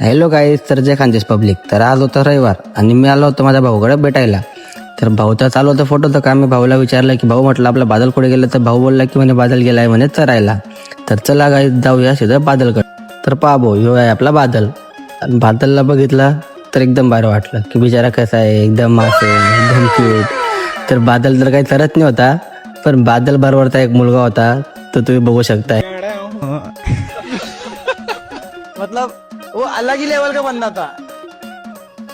Hello guys, तर जय Khandesh public. तर आज होता रविवार आणि मी आलो होतो माझ्या भाऊकडे भेटायला. तर भाऊचा चालू होतं फोटो. तर का मी भाऊला विचारलं की भाऊ, म्हटलं आपला बादल कुठे गेलं. तर भाऊ बोलला की म्हणे बादल गेलाय म्हणे चरायला. तर चला गाईज जाऊया सीधं बादलकडे. तर पहा भाऊ, ह्यो आहे आपला बादल. आणि बादलला बघितला तर एकदम बरं वाटलं की बिचारा कसा आहे, एकदम मासूम, एकदम क्यूट. तर बादल तर काही चरत नाही होता, पण बादल बरोबरचा एक मुलगा होता, तो तुम्ही बघू शकताय. मतलब वो अलग ही लेवल का बंदा था.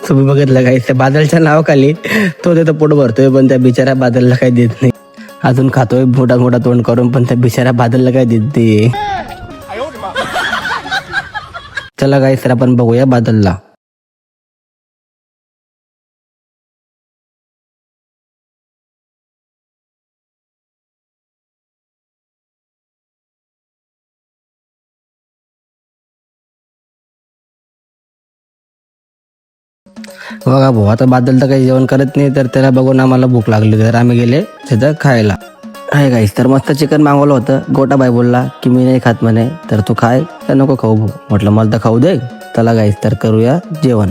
तुम्ही बघितलं काय, त्या बादलच्या नावाखाली तो त्याचं पोट भरतोय, पण त्या बिचाऱ्या बादलला काही देत नाही. अजून खातोय मोठा मोठा तोंड करून, पण त्या बिचाऱ्या बादलला काही देत नाही. चला गाईस, तर आपण बघूया बादलला. बघा भाऊ, आता बादल तर काही जेवण करत नाही, तर त्याला बघून आम्हाला भूक लागली. तर आम्ही गेले तिथं खायला. आहे गाईस, तर मस्त चिकन मागवलं होतं. गोटाबाई बोलला की मी नाही खात म्हणे, तर तू खाय तर नको खाऊ भाऊ. म्हटलं मला तर खाऊ दे. चला गाईस, तर करूया जेवण.